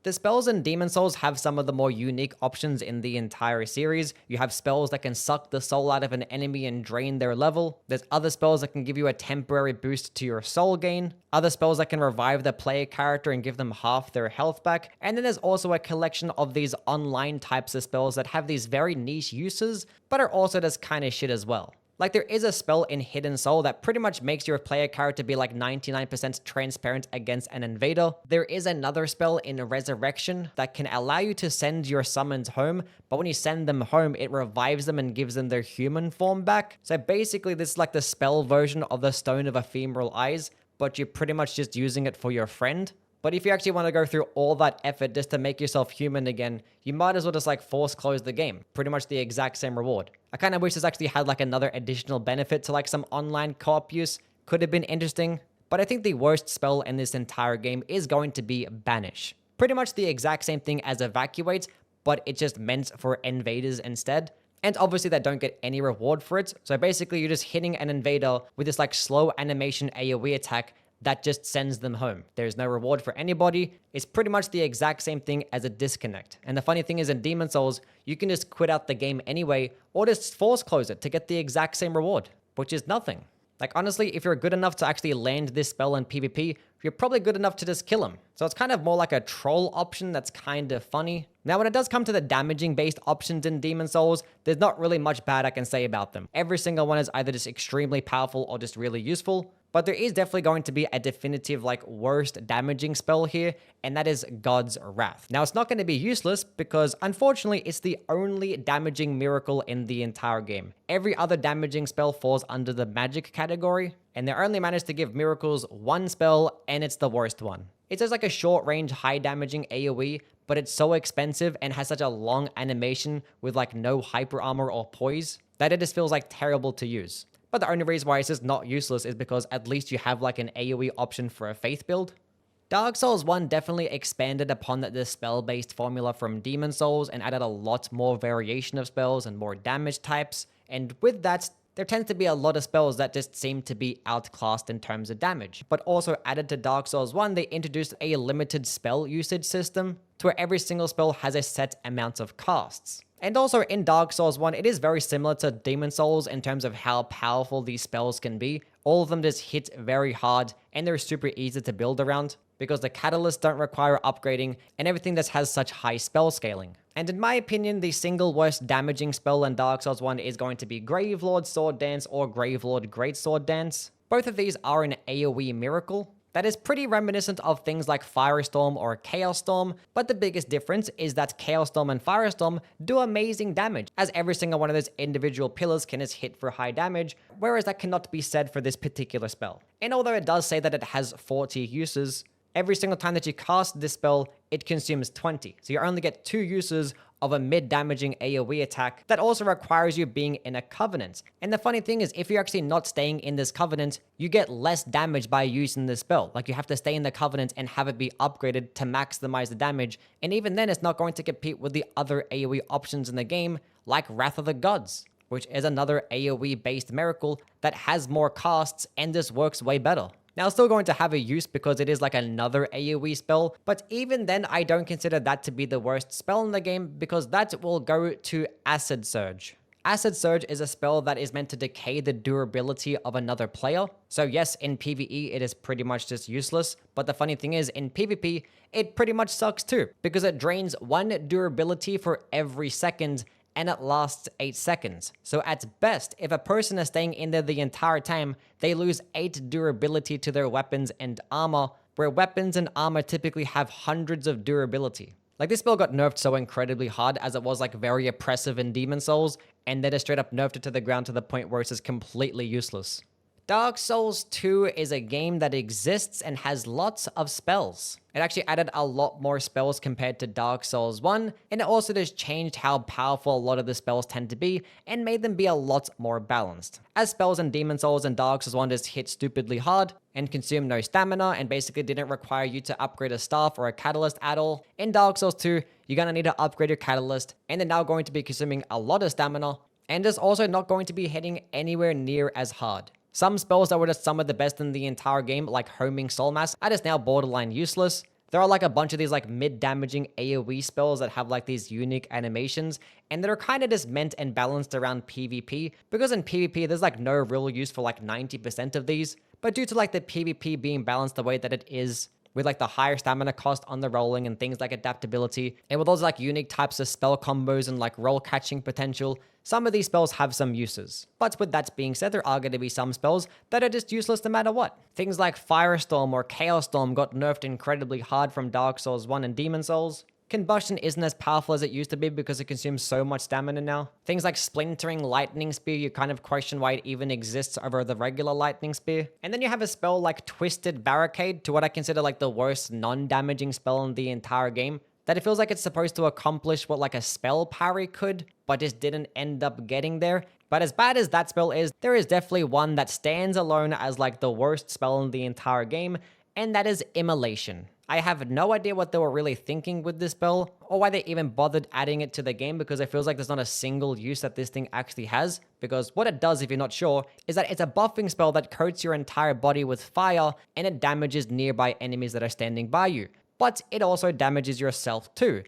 The spells in Demon Souls have some of the more unique options in the entire series. You have spells that can suck the soul out of an enemy and drain their level. There's other spells that can give you a temporary boost to your soul gain. Other spells that can revive the player character and give them half their health back. And then there's also a collection of these online types of spells that have these very niche uses, but are also just kind of shit as well. Like, there is a spell in Hidden Soul that pretty much makes your player character be like 99% transparent against an invader. There is another spell in Resurrection that can allow you to send your summons home, but when you send them home, it revives them and gives them their human form back. So basically, this is like the spell version of the Stone of Ephemeral Eyes, but you're pretty much just using it for your friend. But if you actually want to go through all that effort just to make yourself human again, you might as well just like force close the game. Pretty much the exact same reward. I kind of wish this actually had like another additional benefit to like some online co-op use. Could have been interesting. But I think the worst spell in this entire game is going to be Banish. Pretty much the exact same thing as Evacuate, but it's just meant for invaders instead. And obviously they don't get any reward for it. So basically you're just hitting an invader with this like slow animation AoE attack that just sends them home. There's no reward for anybody. It's pretty much the exact same thing as a disconnect. And the funny thing is in Demon Souls, you can just quit out the game anyway, or just force close it to get the exact same reward, which is nothing. Like, honestly, if you're good enough to actually land this spell in PvP, you're probably good enough to just kill him. So it's kind of more like a troll option that's kind of funny. Now, when it does come to the damaging-based options in Demon Souls, there's not really much bad I can say about them. Every single one is either just extremely powerful or just really useful. But there is definitely going to be a definitive, like, worst damaging spell here, and that is God's Wrath. Now, it's not going to be useless because, unfortunately, it's the only damaging miracle in the entire game. Every other damaging spell falls under the magic category, and they only managed to give miracles one spell, and it's the worst one. It says like a short-range, high-damaging AoE, but it's so expensive and has such a long animation with like no hyper armor or poise that it just feels like terrible to use. But the only reason why it's just not useless is because at least you have like an AoE option for a faith build. Dark Souls 1 definitely expanded upon the spell-based formula from Demon Souls and added a lot more variation of spells and more damage types. And with that, there tends to be a lot of spells that just seem to be outclassed in terms of damage. But also added to Dark Souls 1, they introduced a limited spell usage system to where every single spell has a set amount of casts. And also in Dark Souls 1, it is very similar to Demon Souls in terms of how powerful these spells can be. All of them just hit very hard and they're super easy to build around because the catalysts don't require upgrading and everything just has such high spell scaling. And in my opinion, the single worst damaging spell in Dark Souls 1 is going to be Gravelord Sword Dance or Gravelord Greatsword Dance. Both of these are an AoE miracle that is pretty reminiscent of things like Firestorm or Chaos Storm, but the biggest difference is that Chaos Storm and Firestorm do amazing damage, as every single one of those individual pillars can just hit for high damage, whereas that cannot be said for this particular spell. And although it does say that it has 40 uses, every single time that you cast this spell, it consumes 20. So you only get 2 uses of a mid-damaging AoE attack that also requires you being in a covenant. And the funny thing is, if you're actually not staying in this covenant, you get less damage by using this spell. Like, you have to stay in the covenant and have it be upgraded to maximize the damage. And even then, it's not going to compete with the other AoE options in the game, like Wrath of the Gods, which is another AoE-based miracle that has more casts and this works way better. Now, it's still going to have a use because it is like another AoE spell, but even then, I don't consider that to be the worst spell in the game because that will go to Acid Surge. Acid Surge is a spell that is meant to decay the durability of another player. So yes, in PvE, it is pretty much just useless, but the funny thing is, in PvP, it pretty much sucks too, because it drains 1 durability for every second, and it lasts 8 seconds. So at best, if a person is staying in there the entire time, they lose 8 durability to their weapons and armor, where weapons and armor typically have hundreds of durability. Like, this spell got nerfed so incredibly hard as it was like very oppressive in Demon Souls, and then it straight up nerfed it to the ground to the point where it's just completely useless. Dark Souls 2 is a game that exists and has lots of spells. It actually added a lot more spells compared to Dark Souls 1, and it also just changed how powerful a lot of the spells tend to be and made them be a lot more balanced. As spells in Demon Souls and Dark Souls 1 just hit stupidly hard and consumed no stamina and basically didn't require you to upgrade a staff or a catalyst at all, in Dark Souls 2, you're gonna need to upgrade your catalyst, and they're now going to be consuming a lot of stamina, and is also not going to be hitting anywhere near as hard. Some spells that were just some of the best in the entire game, like Homing Soul Mass, are just now borderline useless. There are like a bunch of these like mid-damaging AoE spells that have like these unique animations, and that are kind of just meant and balanced around PvP, because in PvP there's like no real use for like 90% of these, but due to like the PvP being balanced the way that it is, with like the higher stamina cost on the rolling and things like adaptability, and with those like unique types of spell combos and like roll catching potential, some of these spells have some uses. But with that being said, there are going to be some spells that are just useless no matter what. Things like Firestorm or Chaos Storm got nerfed incredibly hard from Dark Souls 1 and Demon Souls. Combustion isn't as powerful as it used to be because it consumes so much stamina now. Things like Splintering Lightning Spear, you kind of question why it even exists over the regular Lightning Spear. And then you have a spell like Twisted Barricade, to what I consider like the worst non-damaging spell in the entire game, that it feels like it's supposed to accomplish what like a spell parry could, but just didn't end up getting there. But as bad as that spell is, there is definitely one that stands alone as like the worst spell in the entire game, and that is Immolation. I have no idea what they were really thinking with this spell, or why they even bothered adding it to the game, because it feels like there's not a single use that this thing actually has. Because what it does, if you're not sure, is that it's a buffing spell that coats your entire body with fire, and it damages nearby enemies that are standing by you. But it also damages yourself too.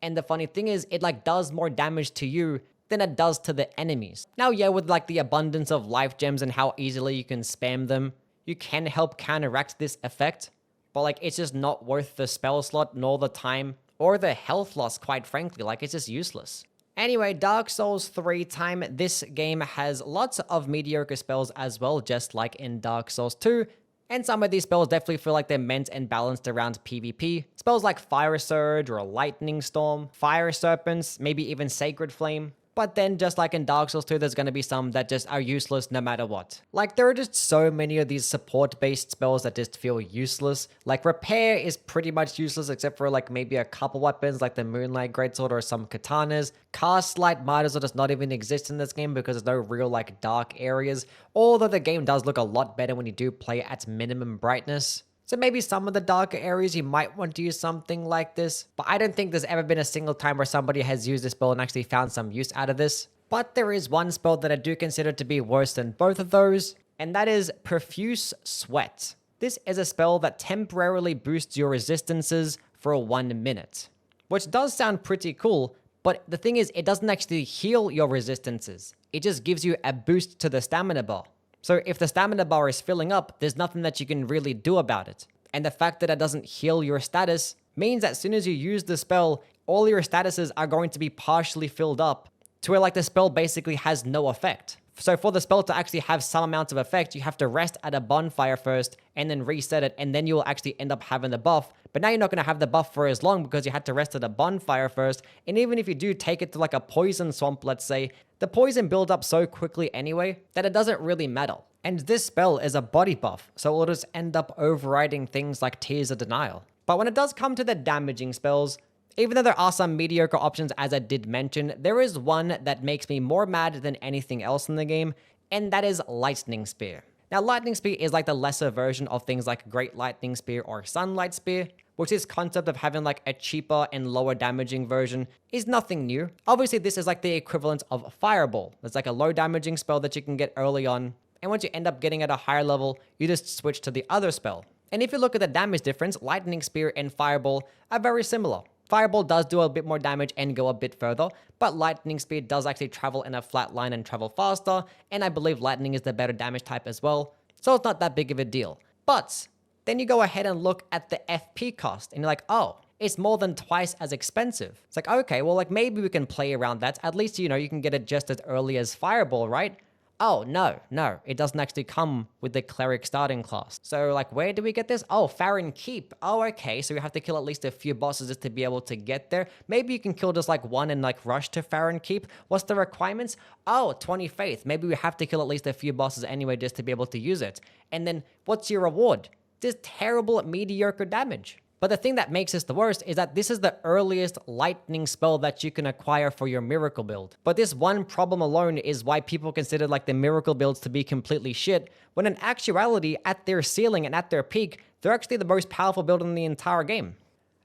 And the funny thing is, it like does more damage to you than it does to the enemies. Now yeah, with like the abundance of life gems and how easily you can spam them, you can help counteract this effect. But like, it's just not worth the spell slot, nor the time, or the health loss, quite frankly. Like, it's just useless. Anyway, Dark Souls 3 time. This game has lots of mediocre spells as well, just like in Dark Souls 2. And some of these spells definitely feel like they're meant and balanced around PvP. Spells like Fire Surge or Lightning Storm, Fire Serpents, maybe even Sacred Flame. But then, just like in Dark Souls 2, there's going to be some that just are useless no matter what. Like, there are just so many of these support-based spells that just feel useless. Like, Repair is pretty much useless except for, like, maybe a couple weapons, like the Moonlight Greatsword or some katanas. Cast Light might as well just not even exist in this game because there's no real, like, dark areas. Although the game does look a lot better when you do play at minimum brightness. So maybe some of the darker areas you might want to use something like this, but I don't think there's ever been a single time where somebody has used this spell and actually found some use out of this. But there is one spell that I do consider to be worse than both of those, and that is Profuse Sweat. This is a spell that temporarily boosts your resistances for 1 minute, which does sound pretty cool, but the thing is, it doesn't actually heal your resistances. It just gives you a boost to the stamina bar. So if the stamina bar is filling up, there's nothing that you can really do about it. And the fact that it doesn't heal your status means that as soon as you use the spell, all your statuses are going to be partially filled up to where like the spell basically has no effect. So for the spell to actually have some amount of effect, you have to rest at a bonfire first and then reset it, and then you will actually end up having the buff. But now you're not going to have the buff for as long because you had to rest at a bonfire first. And even if you do take it to like a poison swamp, let's say, the poison builds up so quickly anyway that it doesn't really matter. And this spell is a body buff, so it'll just end up overriding things like Tears of Denial. But when it does come to the damaging spells, even though there are some mediocre options as I did mention, there is one that makes me more mad than anything else in the game, and that is Lightning Spear. Now, Lightning Spear is like the lesser version of things like Great Lightning Spear or Sunlight Spear, which this concept of having like a cheaper and lower damaging version is nothing new. Obviously, this is like the equivalent of Fireball. It's like a low damaging spell that you can get early on, and once you end up getting at a higher level, you just switch to the other spell. And if you look at the damage difference, Lightning Spear and Fireball are very similar. Fireball does do a bit more damage and go a bit further, but Lightning Spear does actually travel in a flat line and travel faster, and I believe Lightning is the better damage type as well, so it's not that big of a deal. But then you go ahead and look at the FP cost, and you're like, oh, it's more than twice as expensive. It's like, okay, well, like maybe we can play around that. At least, you know, you can get it just as early as Fireball, right? Oh, no, it doesn't actually come with the Cleric starting class. So, like, where do we get this? Oh, Farron Keep. Oh, okay, so we have to kill at least a few bosses just to be able to get there. Maybe you can kill just, like, one and, like, rush to Farron Keep. What's the requirements? Oh, 20 Faith. Maybe we have to kill at least a few bosses anyway just to be able to use it. And then, what's your reward? This terrible, mediocre damage. But the thing that makes this the worst is that this is the earliest lightning spell that you can acquire for your miracle build. But this one problem alone is why people consider like the miracle builds to be completely shit, when in actuality, at their ceiling and at their peak, they're actually the most powerful build in the entire game.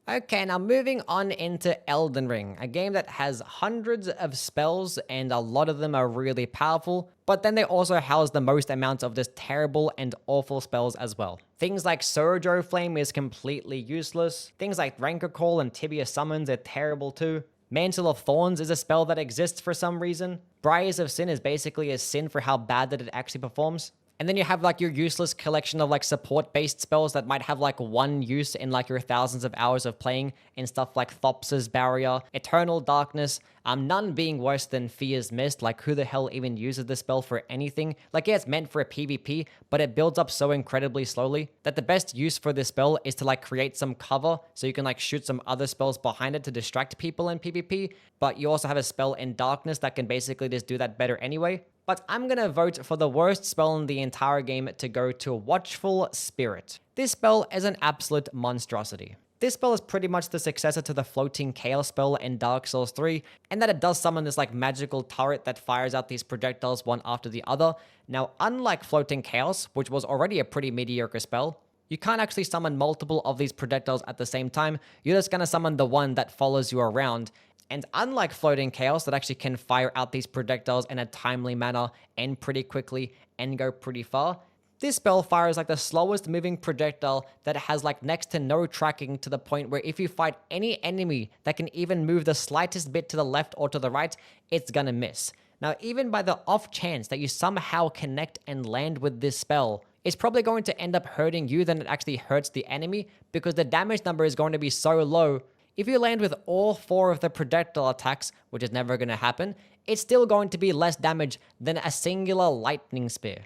Okay, now moving on into Elden Ring, a game that has hundreds of spells and a lot of them are really powerful, but then they also house the most amount of just terrible and awful spells as well. Things like Surge Flame is completely useless. Things like Rancor Call and Tibia Summons are terrible too. Mantle of Thorns is a spell that exists for some reason. Briars of Sin is basically a sin for how bad that it actually performs. And then you have like your useless collection of like support-based spells that might have like one use in like your thousands of hours of playing, and stuff like Thops's Barrier, Eternal Darkness, none being worse than Fear's Mist. Like, who the hell even uses this spell for anything? Like, yeah, it's meant for a PvP, but it builds up so incredibly slowly that the best use for this spell is to like create some cover so you can like shoot some other spells behind it to distract people in PvP, but you also have a spell in Darkness that can basically just do that better anyway. But I'm gonna vote for the worst spell in the entire game to go to Watchful Spirit. This spell is an absolute monstrosity. This spell is pretty much the successor to the Floating Chaos spell in Dark Souls 3, and that it does summon this like magical turret that fires out these projectiles one after the other. Now, unlike Floating Chaos, which was already a pretty mediocre spell, you can't actually summon multiple of these projectiles at the same time. You're just gonna summon the one that follows you around. And unlike Floating Chaos that actually can fire out these projectiles in a timely manner and pretty quickly and go pretty far, this spell fires like the slowest moving projectile that has like next to no tracking, to the point where if you fight any enemy that can even move the slightest bit to the left or to the right, it's gonna miss. Now, even by the off chance that you somehow connect and land with this spell, it's probably going to end up hurting you than it actually hurts the enemy, because the damage number is going to be so low. If you land with all 4 of the projectile attacks, which is never going to happen, it's still going to be less damage than a singular lightning spear.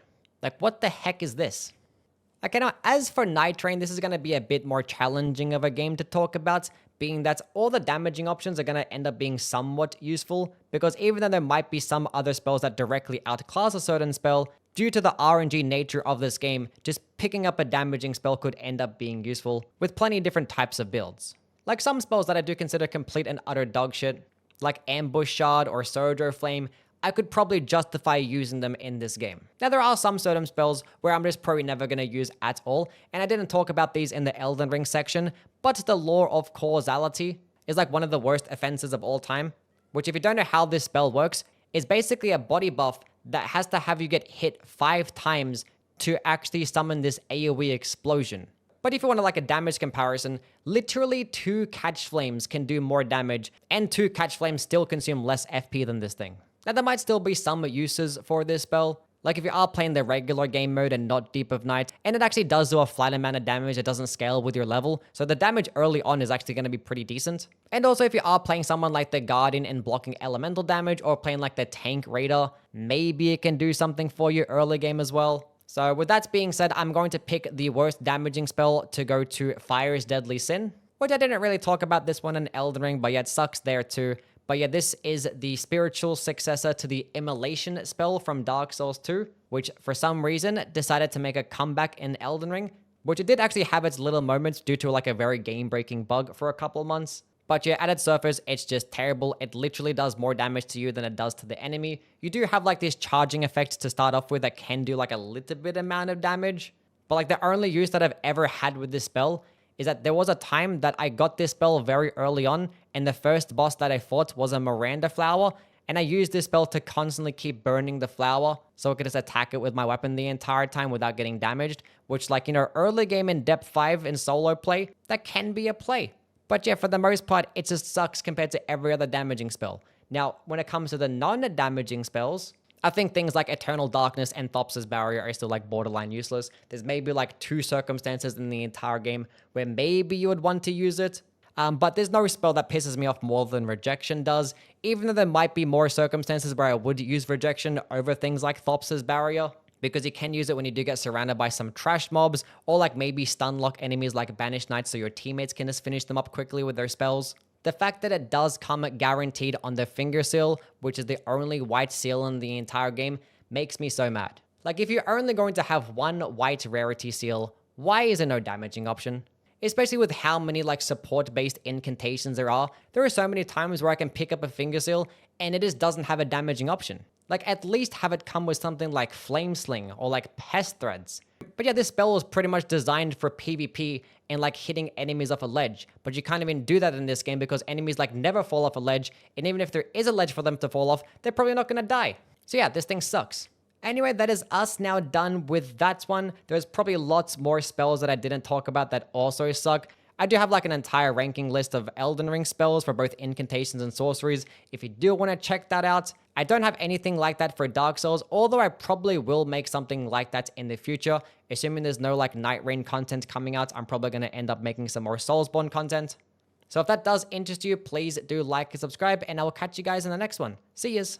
Like, what the heck is this? Okay, now, as for NIGHTREIGN, this is going to be a bit more challenging of a game to talk about, being that all the damaging options are going to end up being somewhat useful, because even though there might be some other spells that directly outclass a certain spell, due to the RNG nature of this game, just picking up a damaging spell could end up being useful, with plenty of different types of builds. Like some spells that I do consider complete and utter dog shit, like Ambush Shard or Surge Flame, I could probably justify using them in this game. Now, there are some certain spells where I'm just probably never going to use at all, and I didn't talk about these in the Elden Ring section, but the Law of Causality is like one of the worst offenses of all time, which, if you don't know how this spell works, is basically a body buff that has to have you get hit 5 times to actually summon this AoE explosion. But if you want like a damage comparison, literally 2 Catch Flames can do more damage, and 2 Catch Flames still consume less FP than this thing. Now, there might still be some uses for this spell, like if you are playing the regular game mode and not Deep of Night, and it actually does do a flat amount of damage, it doesn't scale with your level, so the damage early on is actually going to be pretty decent. And also, if you are playing someone like the Guardian and blocking elemental damage, or playing like the Tank Raider, maybe it can do something for you early game as well. So with that being said, I'm going to pick the worst damaging spell to go to Fire's Deadly Sin, which I didn't really talk about this one in Elden Ring, but yeah, it sucks there too. But yeah, this is the spiritual successor to the Immolation spell from Dark Souls 2, which for some reason decided to make a comeback in Elden Ring, which it did actually have its little moments due to like a very game-breaking bug for a couple months. But yeah, at its surface, it's just terrible. It literally does more damage to you than it does to the enemy. You do have like this charging effect to start off with that can do like a little bit amount of damage. But like the only use that I've ever had with this spell is that there was a time that I got this spell very early on, and the first boss that I fought was a Miranda flower, and I used this spell to constantly keep burning the flower so I could just attack it with my weapon the entire time without getting damaged, which, like, you know, early game in depth 5 in solo play, that can be a play. But yeah, for the most part, it just sucks compared to every other damaging spell. Now, when it comes to the non-damaging spells, I think things like Eternal Darkness and Thops's Barrier are still like borderline useless. There's maybe like 2 circumstances in the entire game where maybe you would want to use it. But there's no spell that pisses me off more than Rejection does, even though there might be more circumstances where I would use Rejection over things like Thops's Barrier, because you can use it when you do get surrounded by some trash mobs, or like maybe stun lock enemies like Banished Knights so your teammates can just finish them up quickly with their spells. The fact that it does come guaranteed on the finger seal, which is the only white seal in the entire game, makes me so mad. Like, if you're only going to have one white rarity seal, why is there no damaging option? Especially with how many like support-based incantations there are so many times where I can pick up a finger seal and it just doesn't have a damaging option. Like, at least have it come with something like Flame Sling or like Pest Threads. But yeah, this spell is pretty much designed for PvP and like hitting enemies off a ledge. But you can't even do that in this game because enemies like never fall off a ledge. And even if there is a ledge for them to fall off, they're probably not going to die. So yeah, this thing sucks. Anyway, that is us now done with that one. There's probably lots more spells that I didn't talk about that also suck. I do have like an entire ranking list of Elden Ring spells for both incantations and sorceries. If you do want to check that out, I don't have anything like that for Dark Souls, although I probably will make something like that in the future. Assuming there's no like NIGHTREIGN content coming out, I'm probably going to end up making some more Soulsborne content. So if that does interest you, please do like and subscribe, and I will catch you guys in the next one. See yous.